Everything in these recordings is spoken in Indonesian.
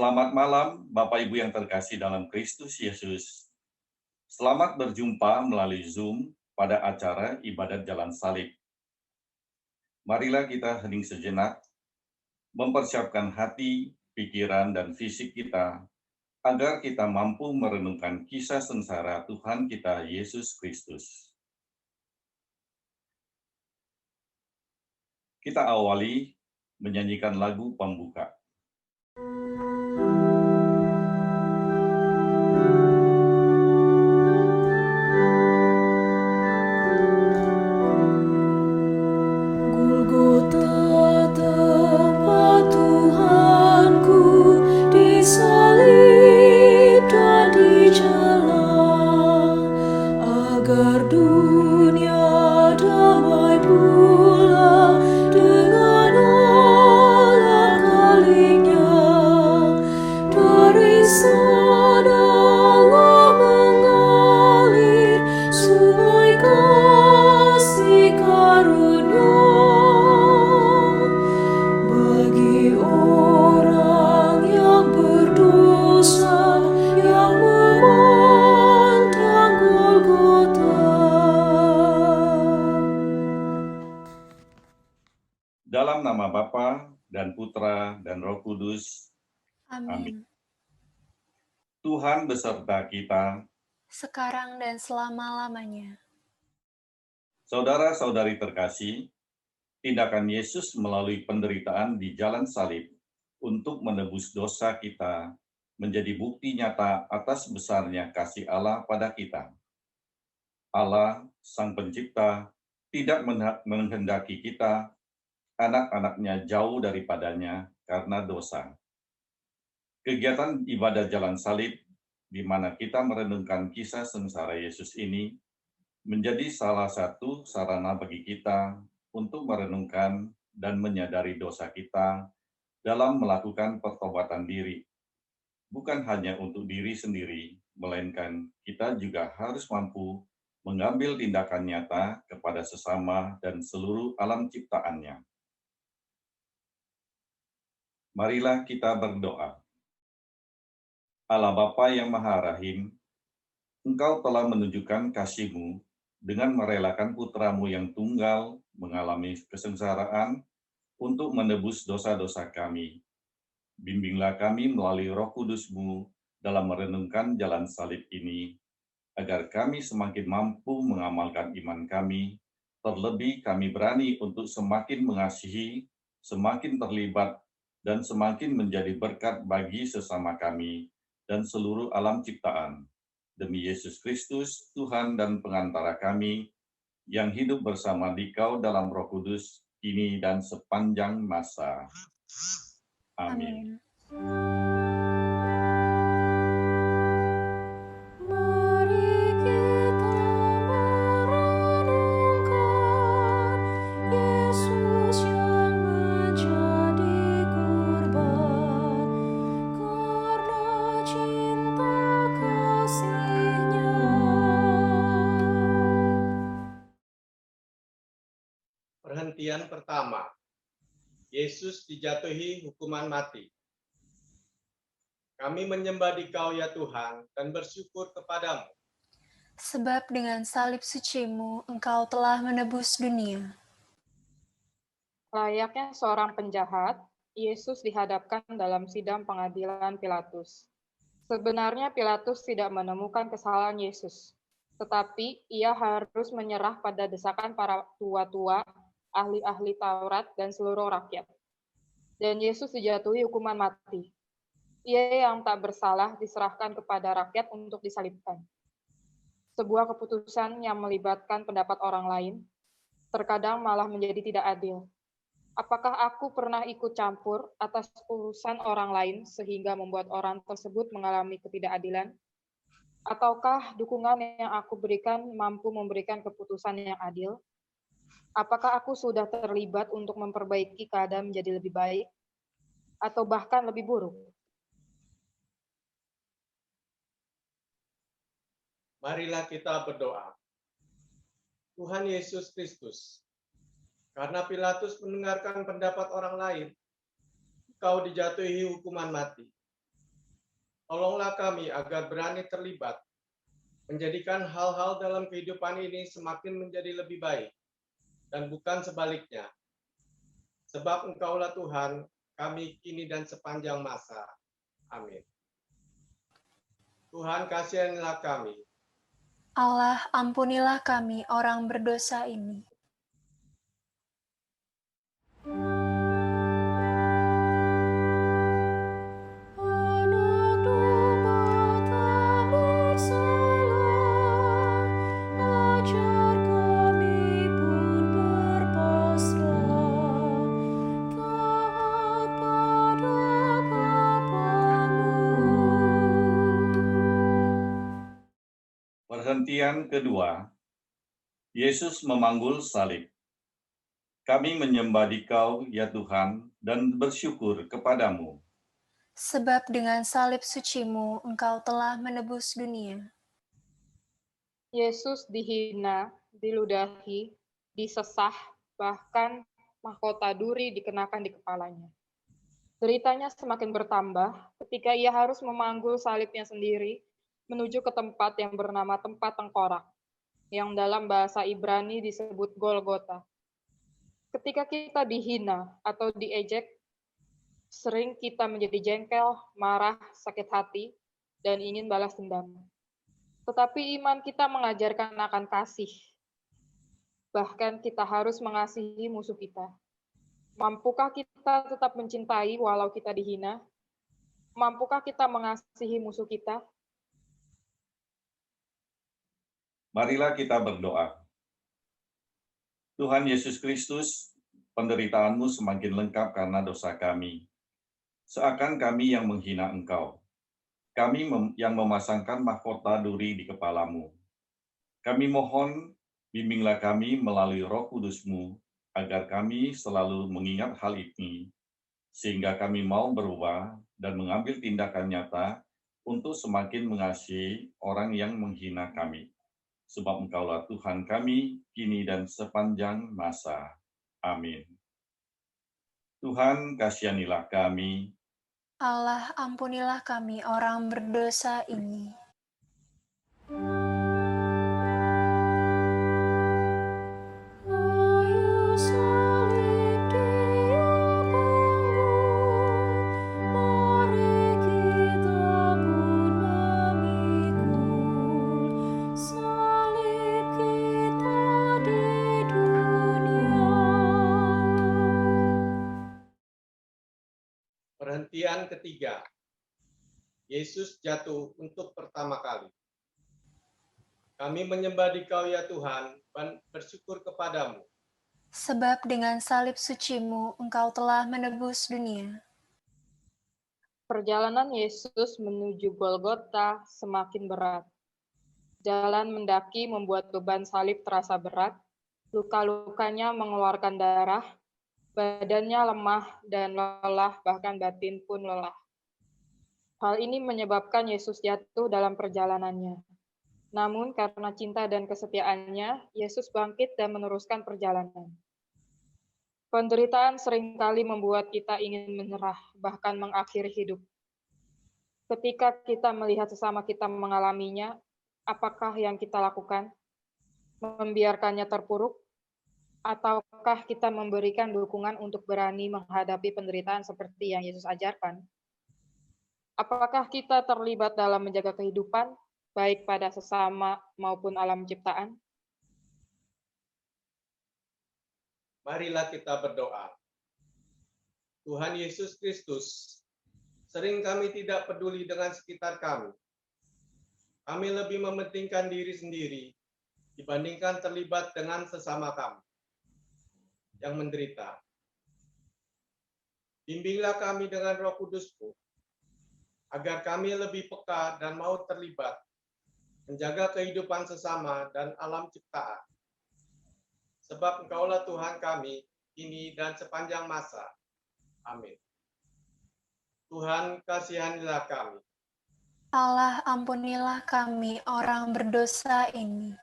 Selamat malam, Bapak Ibu yang terkasih dalam Kristus Yesus. Selamat berjumpa melalui Zoom pada acara Ibadat Jalan Salib. Marilah kita hening sejenak, mempersiapkan hati, pikiran, dan fisik kita, agar kita mampu merenungkan kisah sengsara Tuhan kita Yesus Kristus. Kita awali menyanyikan lagu pembuka. Dalam nama Bapa dan Putra dan Roh Kudus. Amin. Tuhan beserta kita, sekarang dan selama-lamanya. Saudara-saudari terkasih, tindakan Yesus melalui penderitaan di jalan salib untuk menebus dosa kita menjadi bukti nyata atas besarnya kasih Allah pada kita. Allah, Sang Pencipta, tidak menghendaki kita, anak-anaknya, jauh daripadanya karena dosa. Kegiatan ibadah jalan salib, di mana kita merenungkan kisah sengsara Yesus ini, menjadi salah satu sarana bagi kita untuk merenungkan dan menyadari dosa kita dalam melakukan pertobatan diri. Bukan hanya untuk diri sendiri, melainkan kita juga harus mampu mengambil tindakan nyata kepada sesama dan seluruh alam ciptaannya. Marilah kita berdoa. Allah Bapa yang Maha Rahim, Engkau telah menunjukkan kasih-Mu dengan merelakan Putra-Mu yang tunggal mengalami kesengsaraan untuk menebus dosa-dosa kami. Bimbinglah kami melalui Roh Kudus-Mu dalam merenungkan jalan salib ini, agar kami semakin mampu mengamalkan iman kami, terlebih kami berani untuk semakin mengasihi, semakin terlibat, dan semakin menjadi berkat bagi sesama kami dan seluruh alam ciptaan. Demi Yesus Kristus, Tuhan dan pengantara kami, yang hidup bersama Dikau dalam Roh Kudus, kini dan sepanjang masa. Amin. Perhentian pertama, Yesus dijatuhi hukuman mati. Kami menyembah Dikau ya Tuhan dan bersyukur kepadamu. Sebab dengan salib suci-Mu, Engkau telah menebus dunia. Layaknya seorang penjahat, Yesus dihadapkan dalam sidang pengadilan Pilatus. Sebenarnya Pilatus tidak menemukan kesalahan Yesus, tetapi ia harus menyerah pada desakan para tua-tua, ahli-ahli Taurat, dan seluruh rakyat. Dan Yesus dijatuhi hukuman mati. Ia yang tak bersalah diserahkan kepada rakyat untuk disalibkan. Sebuah keputusan yang melibatkan pendapat orang lain, terkadang malah menjadi tidak adil. Apakah aku pernah ikut campur atas urusan orang lain sehingga membuat orang tersebut mengalami ketidakadilan? Ataukah dukungan yang aku berikan mampu memberikan keputusan yang adil? Apakah aku sudah terlibat untuk memperbaiki keadaan menjadi lebih baik? Atau bahkan lebih buruk? Marilah kita berdoa. Tuhan Yesus Kristus, karena Pilatus mendengarkan pendapat orang lain, Engkau dijatuhi hukuman mati. Tolonglah kami agar berani terlibat, menjadikan hal-hal dalam kehidupan ini semakin menjadi lebih baik, dan bukan sebaliknya. Sebab Engkaulah Tuhan, kami kini dan sepanjang masa. Amin. Tuhan, kasihanilah kami. Allah, ampunilah kami orang berdosa ini. Perhentian kedua, Yesus memanggul salib. Kami menyembah Dikau, ya Tuhan, dan bersyukur kepadamu. Sebab dengan salib sucimu, Engkau telah menebus dunia. Yesus dihina, diludahi, disesah, bahkan mahkota duri dikenakan di kepalanya. Deritanya semakin bertambah ketika ia harus memanggul salibnya sendiri menuju ke tempat yang bernama tempat tengkorak, yang dalam bahasa Ibrani disebut Golgota. Ketika kita dihina atau diejek, sering kita menjadi jengkel, marah, sakit hati, dan ingin balas dendam. Tetapi iman kita mengajarkan akan kasih. Bahkan kita harus mengasihi musuh kita. Mampukah kita tetap mencintai walau kita dihina? Mampukah kita mengasihi musuh kita? Marilah kita berdoa. Tuhan Yesus Kristus, penderitaanmu semakin lengkap karena dosa kami. Seakan kami yang menghina Engkau. Kami yang memasangkan mahkota duri di kepalamu. Kami mohon, bimbinglah kami melalui Roh Kudus-Mu, agar kami selalu mengingat hal ini, sehingga kami mau berubah dan mengambil tindakan nyata untuk semakin mengasihi orang yang menghina kami. Sebab Engkaulah Tuhan kami, kini dan sepanjang masa. Amin. Tuhan, kasihanilah kami. Allah, ampunilah kami orang berdosa ini. Perhentian ketiga. Yesus jatuh untuk pertama kali. Kami menyembah Dikau, ya Tuhan, dan bersyukur kepadamu. Sebab dengan salib sucimu, Engkau telah menebus dunia. Perjalanan Yesus menuju Golgota semakin berat. Jalan mendaki membuat beban salib terasa berat, luka-lukanya mengeluarkan darah, badannya lemah dan lelah, bahkan batin pun lelah. Hal ini menyebabkan Yesus jatuh dalam perjalanannya. Namun karena cinta dan kesetiaannya, Yesus bangkit dan meneruskan perjalanan. Penderitaan seringkali membuat kita ingin menyerah, bahkan mengakhiri hidup. Ketika kita melihat sesama kita mengalaminya, apakah yang kita lakukan? Membiarkannya terpuruk? Ataukah kita memberikan dukungan untuk berani menghadapi penderitaan seperti yang Yesus ajarkan? Apakah kita terlibat dalam menjaga kehidupan, baik pada sesama maupun alam ciptaan? Marilah kita berdoa. Tuhan Yesus Kristus, sering kami tidak peduli dengan sekitar kami. Kami lebih mementingkan diri sendiri dibandingkan terlibat dengan sesama kami yang menderita. Bimbinglah kami dengan Roh Kudus-Mu, agar kami lebih peka dan mau terlibat, menjaga kehidupan sesama dan alam ciptaan. Sebab Engkaulah Tuhan kami, kini dan sepanjang masa. Amin. Tuhan, kasihanilah kami. Allah, ampunilah kami orang berdosa ini.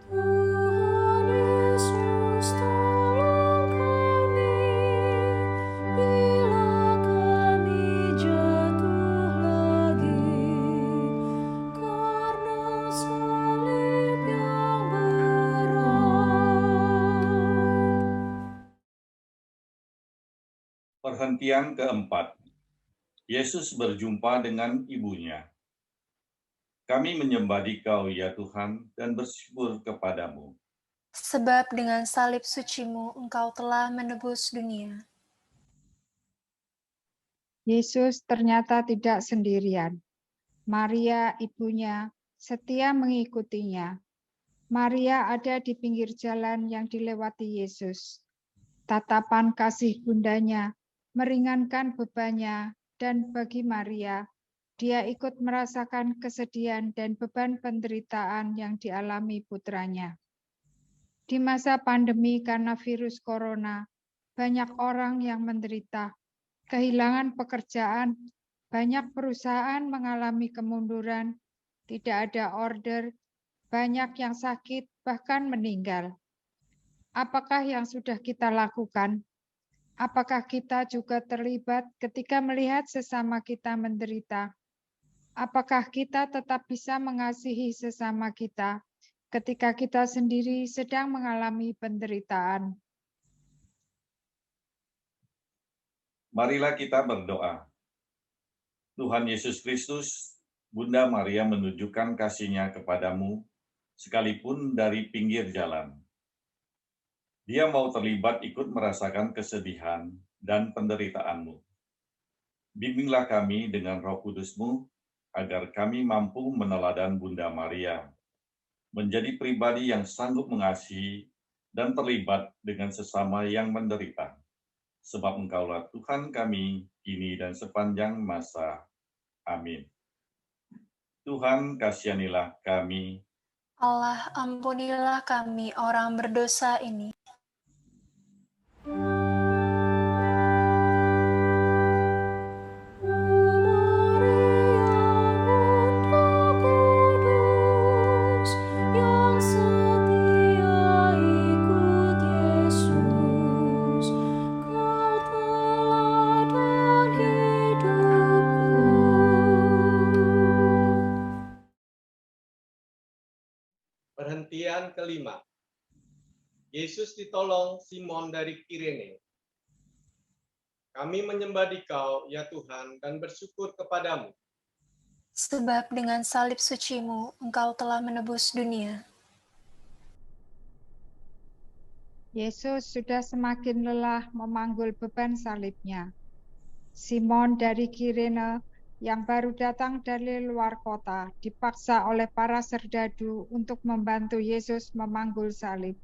Tuhan Yesus, tolong kami, Perhentian keempat, Yesus berjumpa dengan ibunya. Kami menyembah Dikau, ya Tuhan, dan bersyukur kepadamu. Sebab dengan salib suci-Mu Engkau telah menebus dunia. Yesus ternyata tidak sendirian. Maria, ibunya, setia mengikutinya. Maria ada di pinggir jalan yang dilewati Yesus. Tatapan kasih bundanya meringankan bebannya, dan bagi Maria, dia ikut merasakan kesedihan dan beban penderitaan yang dialami putranya. Di masa pandemi karena virus corona, banyak orang yang menderita, kehilangan pekerjaan, banyak perusahaan mengalami kemunduran, tidak ada order, banyak yang sakit, bahkan meninggal. Apakah yang sudah kita lakukan? Apakah kita juga terlibat ketika melihat sesama kita menderita? Apakah kita tetap bisa mengasihi sesama kita ketika kita sendiri sedang mengalami penderitaan? Marilah kita berdoa. Tuhan Yesus Kristus, Bunda Maria menunjukkan kasih-Nya kepadamu, sekalipun dari pinggir jalan. Dia mau terlibat ikut merasakan kesedihan dan penderitaanmu. Bimbinglah kami dengan Roh Kudus-Mu, agar kami mampu meneladan Bunda Maria, menjadi pribadi yang sanggup mengasihi dan terlibat dengan sesama yang menderita. Sebab Engkaulah Tuhan kami, kini dan sepanjang masa. Amin. Tuhan, kasihanilah kami. Allah, ampunilah kami orang berdosa ini. Perhentian kelima. Yesus ditolong Simon dari Kirene. Kami menyembah Dikau, ya Tuhan, dan bersyukur kepadamu. Sebab dengan salib suci-Mu Engkau telah menebus dunia. Yesus sudah semakin lelah memanggul beban salibnya. Simon dari Kirene yang baru datang dari luar kota dipaksa oleh para serdadu untuk membantu Yesus memanggul salib.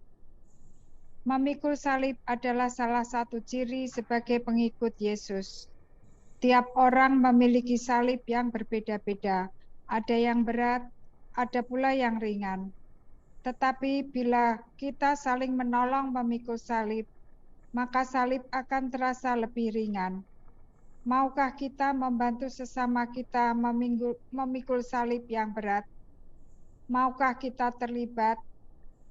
Memikul salib adalah salah satu ciri sebagai pengikut Yesus. Tiap orang memiliki salib yang berbeda-beda. Ada yang berat, ada pula yang ringan. Tetapi bila kita saling menolong memikul salib, maka salib akan terasa lebih ringan. Maukah kita membantu sesama kita memikul salib yang berat? Maukah kita terlibat?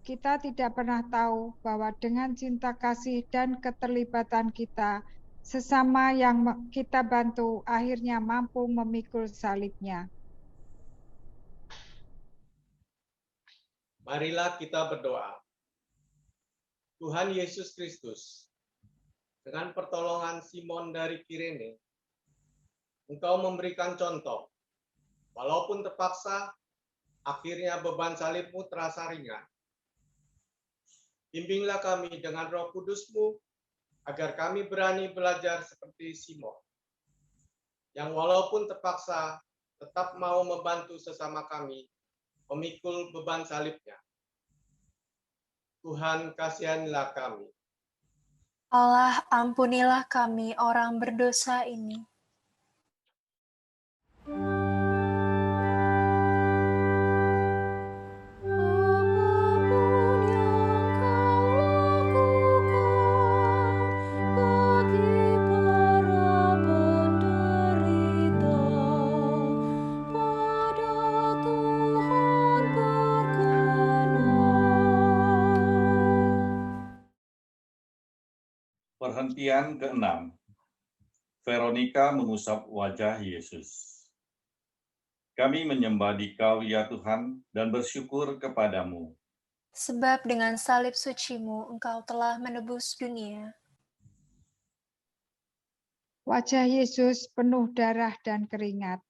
Kita tidak pernah tahu bahwa dengan cinta kasih dan keterlibatan kita, sesama yang kita bantu akhirnya mampu memikul salibnya. Marilah kita berdoa. Tuhan Yesus Kristus, dengan pertolongan Simon dari Kirene, Engkau memberikan contoh. Walaupun terpaksa, akhirnya beban salib-Mu terasa ringan. Bimbinglah kami dengan Roh Kudus-Mu, agar kami berani belajar seperti Simon, yang walaupun terpaksa tetap mau membantu sesama kami memikul beban salibnya. Tuhan, kasihanilah kami. Allah, ampunilah kami orang berdosa ini. Perhentian ke-6. Veronica mengusap wajah Yesus. Kami menyembah Dikau, ya Tuhan, dan bersyukur kepadamu. Sebab dengan salib suci-Mu Engkau telah menebus dunia. Wajah Yesus penuh darah dan keringat.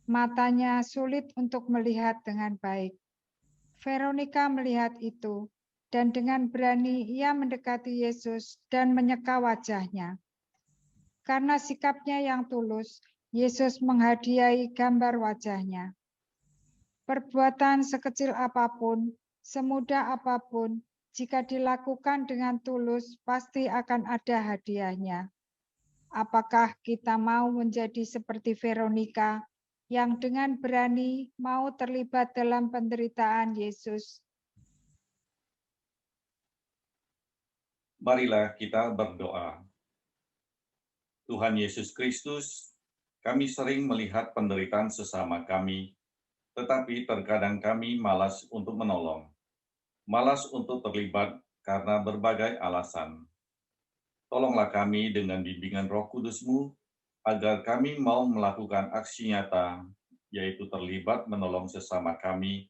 Matanya sulit untuk melihat dengan baik. Veronika melihat itu, dan dengan berani ia mendekati Yesus dan menyeka wajahnya. Karena sikapnya yang tulus, Yesus menghadiahi gambar wajahnya. Perbuatan sekecil apapun, semudah apapun, jika dilakukan dengan tulus, pasti akan ada hadiahnya. Apakah kita mau menjadi seperti Veronika yang dengan berani mau terlibat dalam penderitaan Yesus? Marilah kita berdoa. Tuhan Yesus Kristus, kami sering melihat penderitaan sesama kami, tetapi terkadang kami malas untuk menolong, malas untuk terlibat karena berbagai alasan. Tolonglah kami dengan bimbingan Roh Kudus-Mu, agar kami mau melakukan aksi nyata, yaitu terlibat menolong sesama kami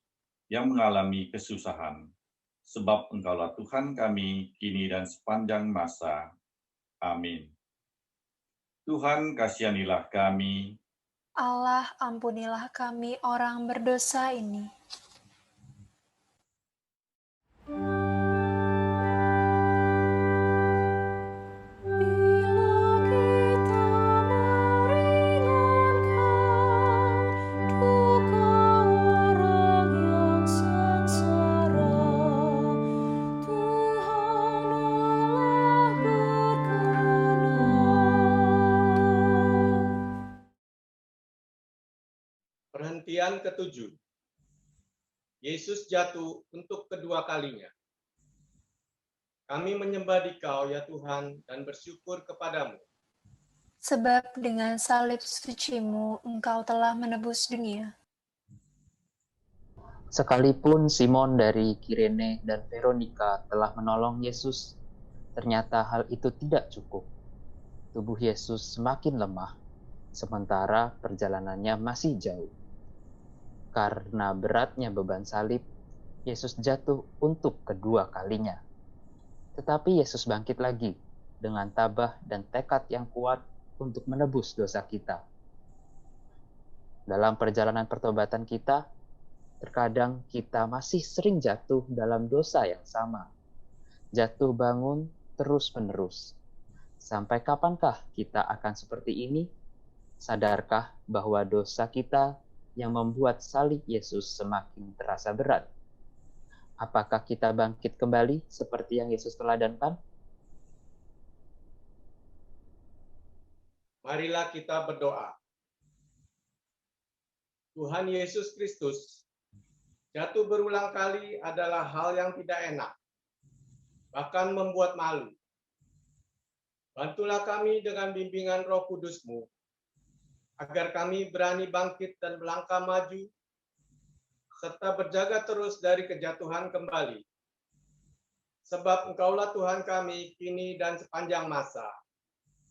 yang mengalami kesusahan. Sebab Engkaulah Tuhan kami, kini dan sepanjang masa. Amin. Tuhan, kasihanilah kami. Allah, ampunilah kami orang berdosa ini. Perhentian ke-7. Yesus jatuh untuk kedua kalinya. Kami menyembah Dikau, ya Tuhan, dan bersyukur kepadamu. Sebab dengan salib suci-Mu, Engkau telah menebus dunia. Sekalipun Simon dari Kirene dan Veronika telah menolong Yesus, ternyata hal itu tidak cukup. Tubuh Yesus semakin lemah, sementara perjalanannya masih jauh. Karena beratnya beban salib, Yesus jatuh untuk kedua kalinya. Tetapi Yesus bangkit lagi dengan tabah dan tekad yang kuat untuk menebus dosa kita. Dalam perjalanan pertobatan kita, terkadang kita masih sering jatuh dalam dosa yang sama. Jatuh bangun terus-menerus. Sampai kapankah kita akan seperti ini? Sadarkah bahwa dosa kita yang membuat salib Yesus semakin terasa berat? Apakah kita bangkit kembali seperti yang Yesus teladankan? Marilah kita berdoa. Tuhan Yesus Kristus, jatuh berulang kali adalah hal yang tidak enak, bahkan membuat malu. Bantulah kami dengan bimbingan Roh Kudus-Mu, agar kami berani bangkit dan melangkah maju, serta berjaga terus dari kejatuhan kembali. Sebab Engkaulah Tuhan kami, kini dan sepanjang masa.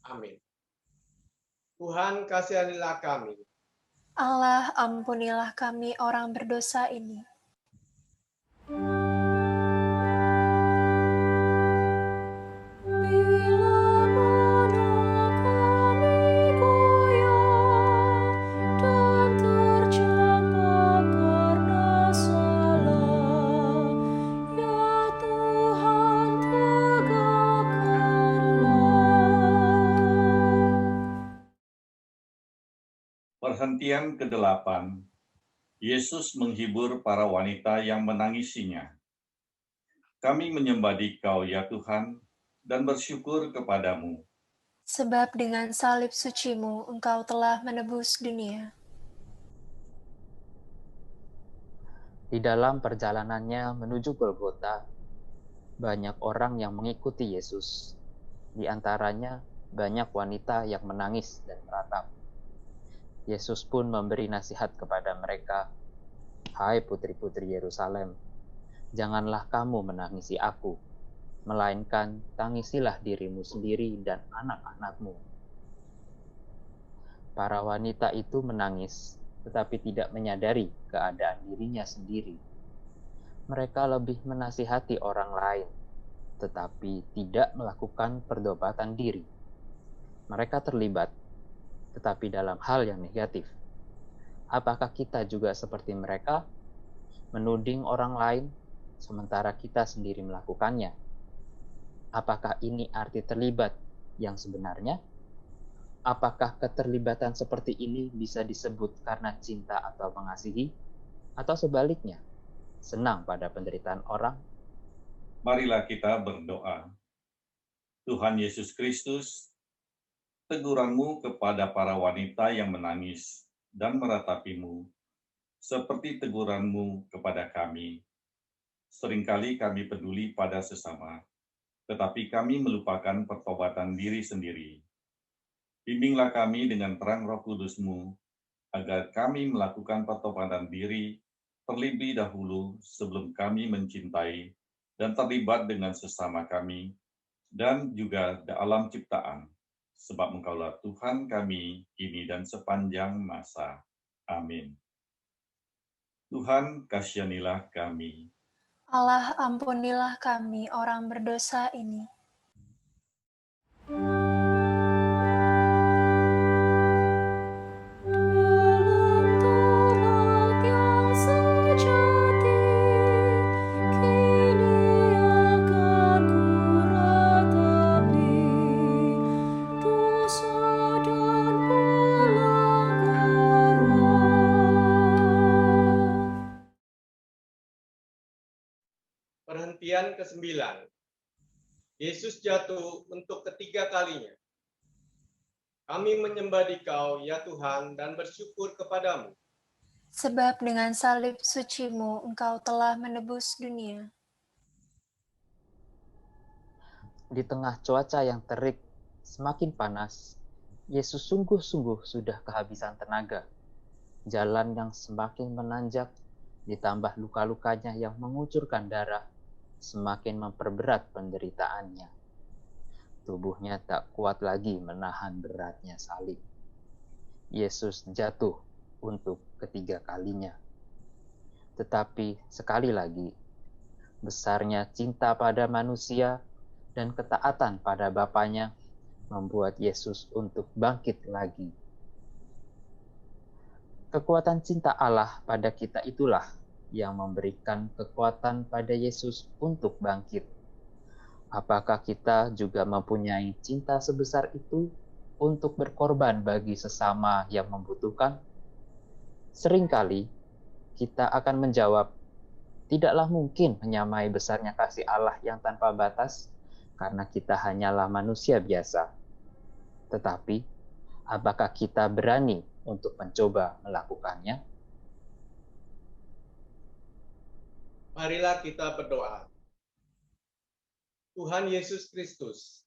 Amin. Tuhan, kasihanilah kami. Allah, ampunilah kami orang berdosa ini. Perhentian ke-8. Yesus menghibur para wanita yang menangisinya. Kami menyembah Dikau, ya Tuhan, dan bersyukur kepadamu. Sebab dengan salib suci-Mu, Engkau telah menebus dunia. Di dalam perjalanannya menuju Golgota, banyak orang yang mengikuti Yesus. Di antaranya banyak wanita yang menangis dan meratap. Yesus pun memberi nasihat kepada mereka, "Hai putri-putri Yerusalem, janganlah kamu menangisi aku, melainkan tangisilah dirimu sendiri dan anak-anakmu." Para wanita itu menangis, tetapi tidak menyadari keadaan dirinya sendiri. Mereka lebih menasihati orang lain, tetapi tidak melakukan pertobatan diri. Mereka terlibat, tetapi dalam hal yang negatif. Apakah kita juga seperti mereka, menuding orang lain, sementara kita sendiri melakukannya? Apakah ini arti terlibat yang sebenarnya? Apakah keterlibatan seperti ini bisa disebut karena cinta atau mengasihi? Atau sebaliknya, senang pada penderitaan orang? Marilah kita berdoa. Tuhan Yesus Kristus, teguran-Mu kepada para wanita yang menangis dan meratapi-Mu, seperti teguran-Mu kepada kami. Seringkali kami peduli pada sesama, tetapi kami melupakan pertobatan diri sendiri. Bimbinglah kami dengan terang Roh Kudus-Mu, agar kami melakukan pertobatan diri terlebih dahulu sebelum kami mencintai dan terlibat dengan sesama kami, dan juga dalam ciptaan, sebab Engkaulah Tuhan kami kini dan sepanjang masa. Amin. Tuhan, kasihanilah kami. Allah, ampunilah kami orang berdosa ini. Perhentian ke-9. Yesus jatuh untuk ketiga kalinya. Kami menyembah Dikau, ya Tuhan, dan bersyukur kepadamu. Sebab dengan salib suci-Mu, Engkau telah menebus dunia. Di tengah cuaca yang terik, semakin panas, Yesus sungguh-sungguh sudah kehabisan tenaga. Jalan yang semakin menanjak, ditambah luka-lukanya yang mengucurkan darah, semakin memperberat penderitaannya. Tubuhnya tak kuat lagi menahan beratnya salib. Yesus jatuh untuk ketiga kalinya. Tetapi sekali lagi, besarnya cinta pada manusia dan ketaatan pada Bapanya membuat Yesus untuk bangkit lagi. Kekuatan cinta Allah pada kita itulah yang memberikan kekuatan pada Yesus untuk bangkit. Apakah kita juga mempunyai cinta sebesar itu untuk berkorban bagi sesama yang membutuhkan? Seringkali kita akan menjawab, tidaklah mungkin menyamai besarnya kasih Allah yang tanpa batas, karena kita hanyalah manusia biasa. Tetapi, apakah kita berani untuk mencoba melakukannya? Marilah kita berdoa. Tuhan Yesus Kristus,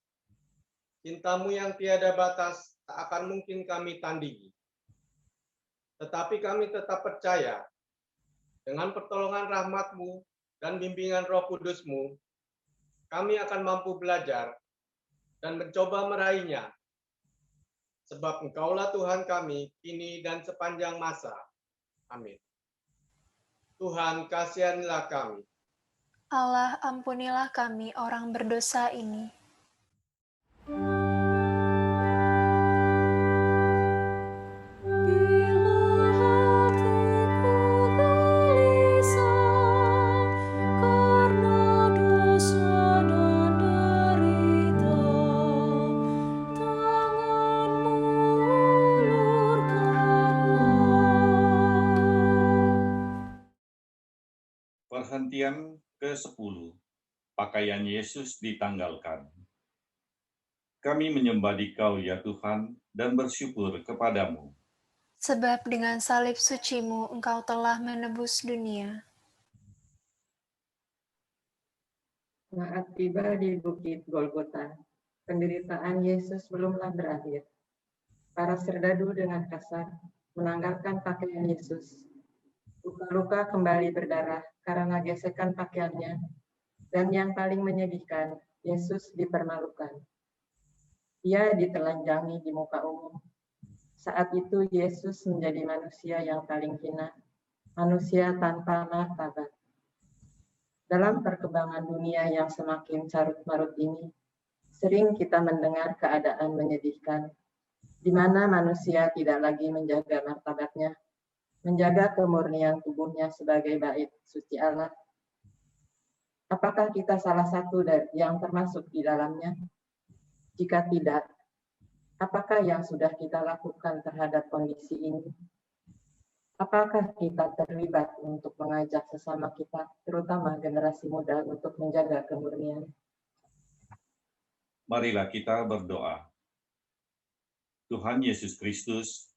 cinta-Mu yang tiada batas tak akan mungkin kami tandingi. Tetapi kami tetap percaya dengan pertolongan rahmat-Mu dan bimbingan Roh Kudus-Mu, kami akan mampu belajar dan mencoba meraihnya. Sebab Engkaulah Tuhan kami kini dan sepanjang masa. Amin. Tuhan, kasihanilah kami. Allah, ampunilah kami orang berdosa ini. Perhentian ke-10. Pakaian Yesus ditanggalkan. Kami menyembah Dikau, ya Tuhan, dan bersyukur kepadamu. Sebab dengan salib suci-Mu, Engkau telah menebus dunia. Saat tiba di Bukit Golgota, penderitaan Yesus belumlah berakhir. Para serdadu dengan kasar menanggalkan pakaian Yesus. Luka-luka kembali berdarah karena gesekan pakaiannya, dan yang paling menyedihkan, Yesus dipermalukan. Ia ditelanjangi di muka umum. Saat itu Yesus menjadi manusia yang paling hina, manusia tanpa martabat. Dalam perkembangan dunia yang semakin carut-marut ini, Sering kita mendengar keadaan menyedihkan, di mana manusia tidak lagi menjaga martabatnya, menjaga kemurnian tubuhnya sebagai bait suci Allah. Apakah kita salah satu dari yang termasuk di dalamnya? Jika tidak, apakah yang sudah kita lakukan terhadap kondisi ini? Apakah kita terlibat untuk mengajak sesama kita, terutama generasi muda, untuk menjaga kemurnian? Marilah kita berdoa. Tuhan Yesus Kristus,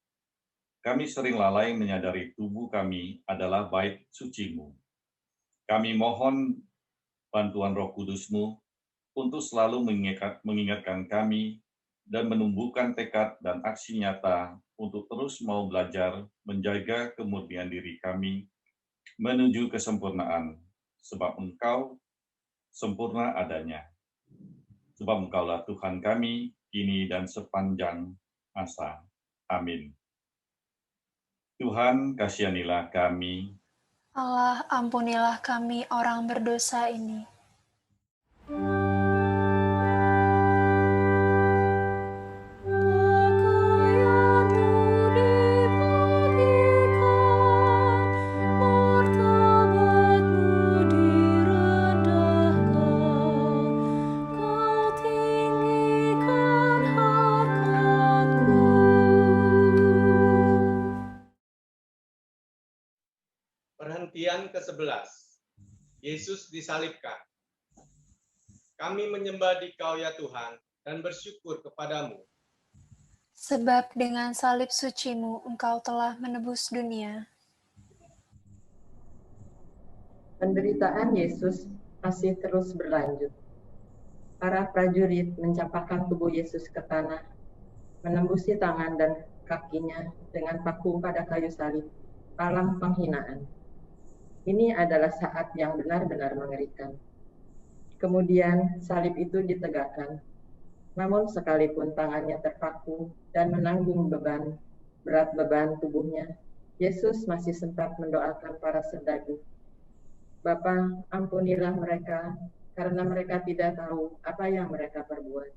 kami sering lalai menyadari tubuh kami adalah bait suci-Mu. Kami mohon bantuan Roh Kudus-Mu untuk selalu mengingatkan kami dan menumbuhkan tekad dan aksi nyata untuk terus mau belajar menjaga kemurnian diri kami menuju kesempurnaan, sebab Engkau sempurna adanya. Sebab Engkaulah Tuhan kami, kini dan sepanjang masa. Amin. Tuhan, kasihanilah kami. Allah, ampunilah kami orang berdosa ini. Perhentian ke-11. Yesus disalibkan. Kami menyembah Dikau ya Tuhan dan bersyukur kepadamu. Sebab dengan salib suci-Mu Engkau telah menebus dunia. Penderitaan Yesus masih terus berlanjut. Para prajurit mencampakkan tubuh Yesus ke tanah, menembusi tangan dan kakinya dengan paku pada kayu salib, palang penghinaan. Ini adalah saat yang benar-benar mengerikan. Kemudian salib itu ditegakkan, namun sekalipun tangannya terpaku dan menanggung berat beban tubuhnya, Yesus masih sempat mendoakan para serdadu. Bapa, ampunilah mereka, karena mereka tidak tahu apa yang mereka perbuat.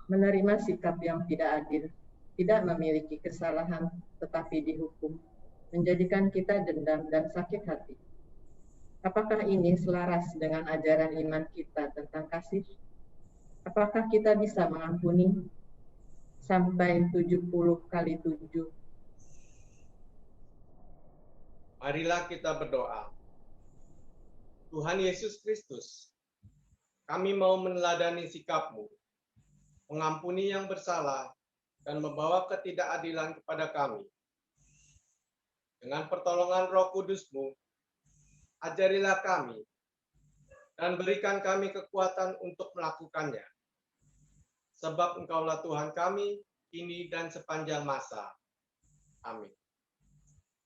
Menerima sikap yang tidak adil, tidak memiliki kesalahan, tetapi dihukum, menjadikan kita dendam dan sakit hati. Apakah ini selaras dengan ajaran iman kita tentang kasih? Apakah kita bisa mengampuni sampai 70 kali 7? Marilah kita berdoa. Tuhan Yesus Kristus, kami mau meneladani sikap-Mu, mengampuni yang bersalah, dan membawa ketidakadilan kepada kami. Dengan pertolongan Roh Kudus-Mu, ajarilah kami, dan berikan kami kekuatan untuk melakukannya. Sebab Engkaulah Tuhan kami, kini dan sepanjang masa. Amin.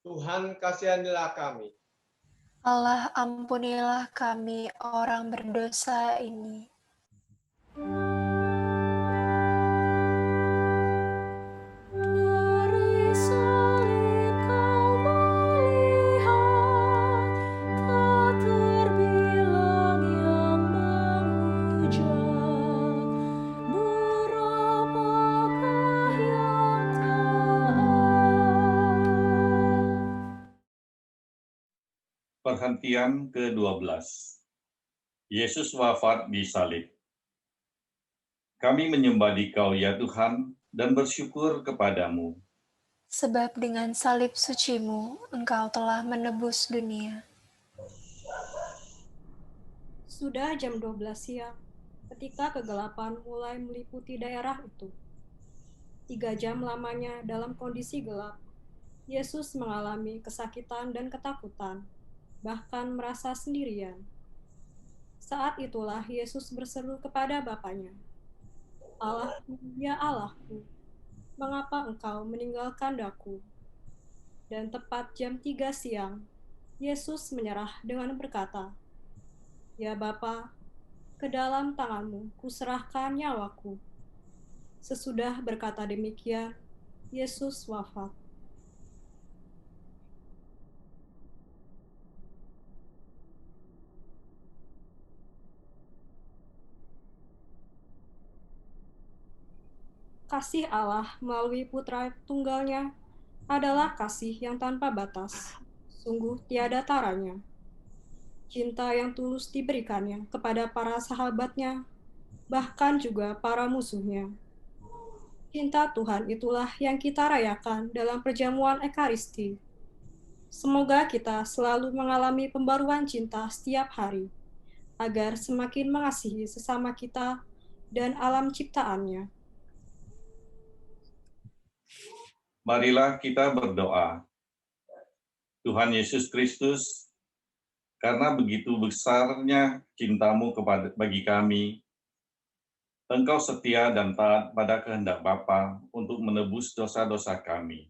Tuhan, kasihanilah kami. Allah, ampunilah kami orang berdosa ini. Perhentian ke-12. Yesus wafat di salib. Kami menyembah Dikau ya Tuhan dan bersyukur kepadamu. Sebab dengan salib suci-Mu Engkau telah menebus dunia. Sudah jam 12 siang, ketika kegelapan mulai meliputi daerah itu. 3 jam lamanya dalam kondisi gelap, Yesus mengalami kesakitan dan ketakutan, bahkan merasa sendirian. Saat itulah Yesus berseru kepada Bapanya, "Allahku, ya Allahku, mengapa Engkau meninggalkan Daku?" Dan tepat jam 3 siang, Yesus menyerah dengan berkata, "Ya Bapa, ke dalam tangan-Mu kuserahkan nyawaku." Sesudah berkata demikian, Yesus wafat. kasih Allah melalui Putra Tunggalnya adalah kasih yang tanpa batas, sungguh tiada taranya. Cinta yang tulus diberikannya kepada para sahabatnya, bahkan juga para musuhnya. Cinta Tuhan itulah yang kita rayakan dalam perjamuan Ekaristi. Semoga kita selalu mengalami pembaruan cinta setiap hari, agar semakin mengasihi sesama kita dan alam ciptaannya. Marilah kita berdoa. Tuhan Yesus Kristus, karena begitu besarnya cinta-Mu bagi kami, Engkau setia dan taat pada kehendak Bapa untuk menebus dosa-dosa kami.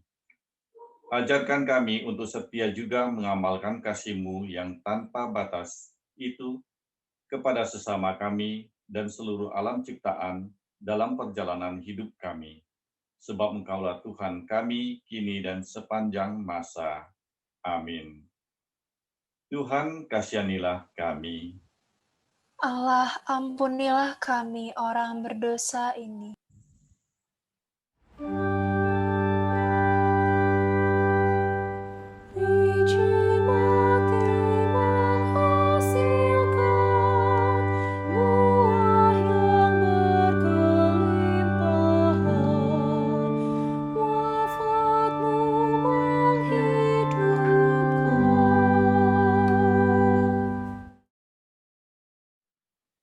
Ajarkan kami untuk setia juga mengamalkan kasih-Mu yang tanpa batas itu kepada sesama kami dan seluruh alam ciptaan dalam perjalanan hidup kami. Sebab Engkaulah Tuhan kami kini dan sepanjang masa. Amin. Tuhan, kasihanilah kami. Allah, ampunilah kami orang berdosa ini.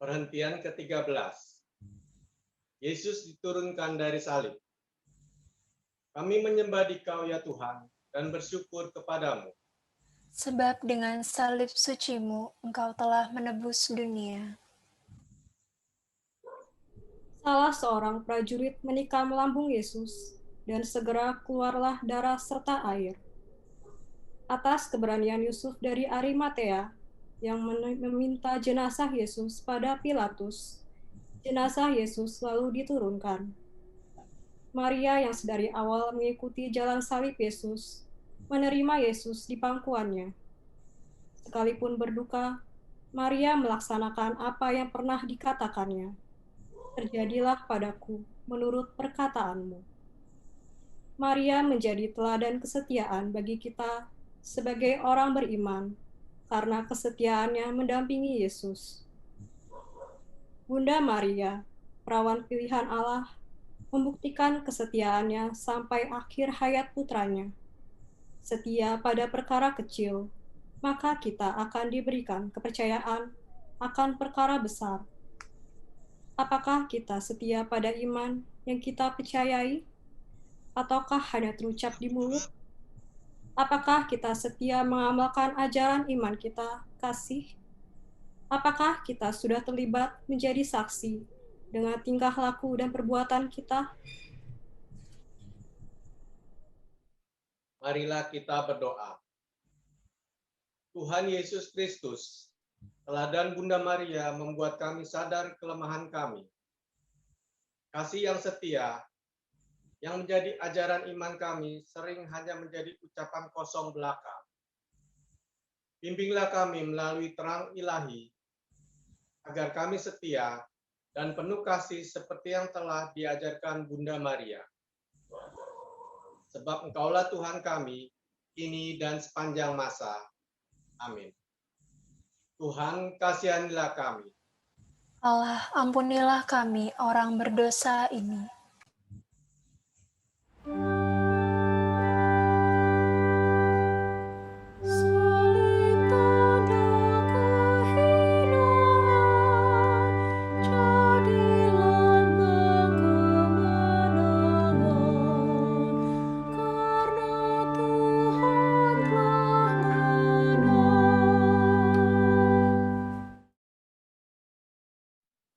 Perhentian ke-13. Yesus diturunkan dari salib. Kami menyembah Dikau ya Tuhan dan bersyukur kepadamu. Sebab dengan salib suci-Mu, Engkau telah menebus dunia. Salah seorang prajurit menikam lambung Yesus, dan segera keluarlah darah serta air. Atas keberanian Yusuf dari Arimatea, yang meminta jenazah Yesus pada Pilatus, jenazah Yesus lalu diturunkan. Maria yang sedari awal mengikuti jalan salib Yesus, menerima Yesus di pangkuannya. Sekalipun berduka, Maria melaksanakan apa yang pernah dikatakannya. Terjadilah padaku menurut perkataanmu. Maria menjadi teladan kesetiaan bagi kita sebagai orang beriman, karena kesetiaannya mendampingi Yesus. Bunda Maria, perawan pilihan Allah, membuktikan kesetiaannya sampai akhir hayat putranya. Setia pada perkara kecil, maka kita akan diberikan kepercayaan akan perkara besar. Apakah kita setia pada iman yang kita percayai? Ataukah hanya terucap di mulut? Apakah kita setia mengamalkan ajaran iman kita, kasih? Apakah kita sudah terlibat menjadi saksi dengan tingkah laku dan perbuatan kita? Marilah kita berdoa. Tuhan Yesus Kristus, teladan Bunda Maria membuat kami sadar kelemahan kami. Kasih yang setia, yang menjadi ajaran iman kami sering hanya menjadi ucapan kosong belaka. Bimbinglah kami melalui terang ilahi, agar kami setia dan penuh kasih seperti yang telah diajarkan Bunda Maria. Sebab Engkaulah Tuhan kami, kini dan sepanjang masa. Amin. Tuhan, kasihanilah kami. Allah, ampunilah kami orang berdosa ini.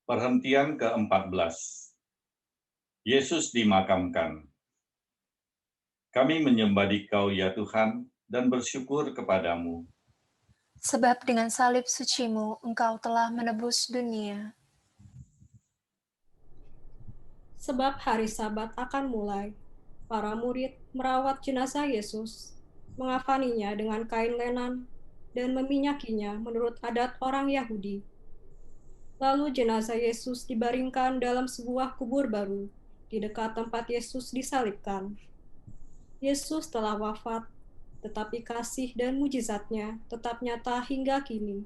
Perhentian ke-14. Yesus dimakamkan. Kami menyembah Dikau ya Tuhan dan bersyukur kepadamu. Sebab dengan salib suci-Mu, Engkau telah menebus dunia. Sebab hari Sabat akan mulai, para murid merawat jenazah Yesus, mengafaninya dengan kain lenan, dan meminyakinya menurut adat orang Yahudi. Lalu jenazah Yesus dibaringkan dalam sebuah kubur baru di dekat tempat Yesus disalibkan. Yesus telah wafat, tetapi kasih dan mujizatnya tetap nyata hingga kini.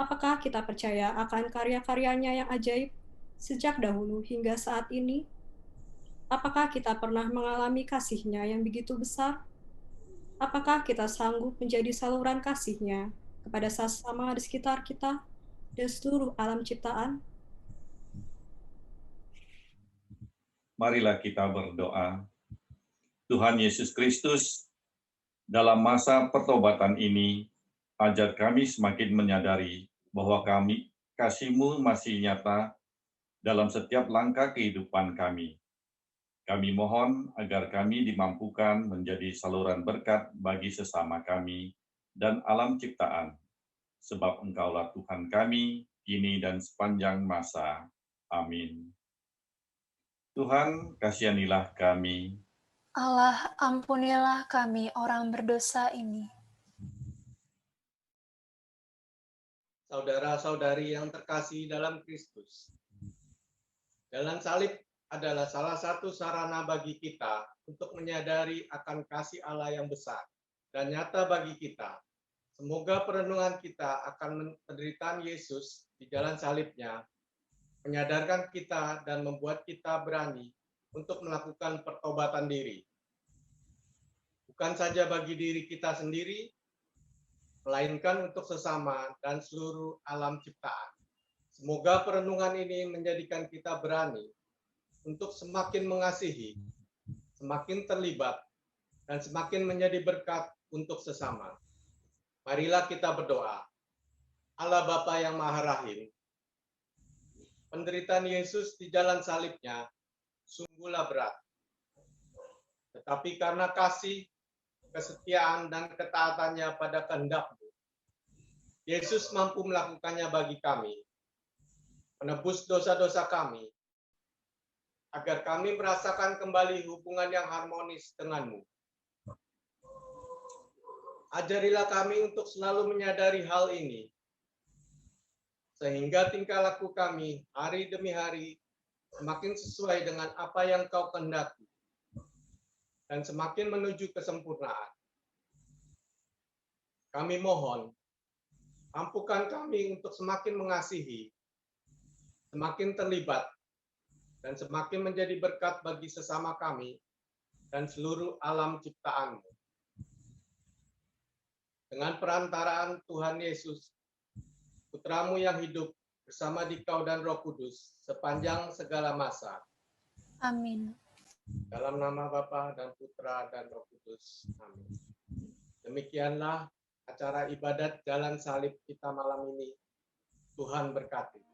Apakah kita percaya akan karya-karyanya yang ajaib sejak dahulu hingga saat ini? Apakah kita pernah mengalami kasih-Nya yang begitu besar? Apakah kita sanggup menjadi saluran kasih-Nya kepada sesama di sekitar kita dan seluruh alam ciptaan? Marilah kita berdoa. Tuhan Yesus Kristus, dalam masa pertobatan ini, ajar kami semakin menyadari bahwa kasih-Mu masih nyata dalam setiap langkah kehidupan kami. Kami mohon agar kami dimampukan menjadi saluran berkat bagi sesama kami dan alam ciptaan, sebab Engkaulah Tuhan kami, kini dan sepanjang masa. Amin. Tuhan, kasihanilah kami. Allah, ampunilah kami orang berdosa ini. Saudara-saudari yang terkasih dalam Kristus, jalan salib adalah salah satu sarana bagi kita untuk menyadari akan kasih Allah yang besar dan nyata bagi kita. Semoga perenungan kita akan penderitaan Yesus di jalan salibnya menyadarkan kita dan membuat kita berani untuk melakukan pertobatan diri. Bukan saja bagi diri kita sendiri, melainkan untuk sesama dan seluruh alam ciptaan. Semoga perenungan ini menjadikan kita berani untuk semakin mengasihi, semakin terlibat, dan semakin menjadi berkat untuk sesama. Marilah kita berdoa. Allah Bapa yang Maha Rahim, penderitaan Yesus di jalan salibnya sungguhlah berat. Tetapi karena kasih, kesetiaan, dan ketaatannya pada kehendak-Mu, Yesus mampu melakukannya bagi kami, menebus dosa-dosa kami, agar kami merasakan kembali hubungan yang harmonis dengan-Mu. Ajarilah kami untuk selalu menyadari hal ini, sehingga tingkah laku kami hari demi hari semakin sesuai dengan apa yang Kau kehendaki, dan semakin menuju kesempurnaan. Kami mohon, ampukan kami untuk semakin mengasihi, semakin terlibat, dan semakin menjadi berkat bagi sesama kami dan seluruh alam ciptaan-Mu. Dengan perantaraan Tuhan Yesus, Putra-Mu yang hidup bersama Dikau dan Roh Kudus sepanjang segala masa. Amin. Dalam nama Bapa dan Putra dan Roh Kudus. Amin. Demikianlah acara ibadat jalan salib kita malam ini. Tuhan berkati.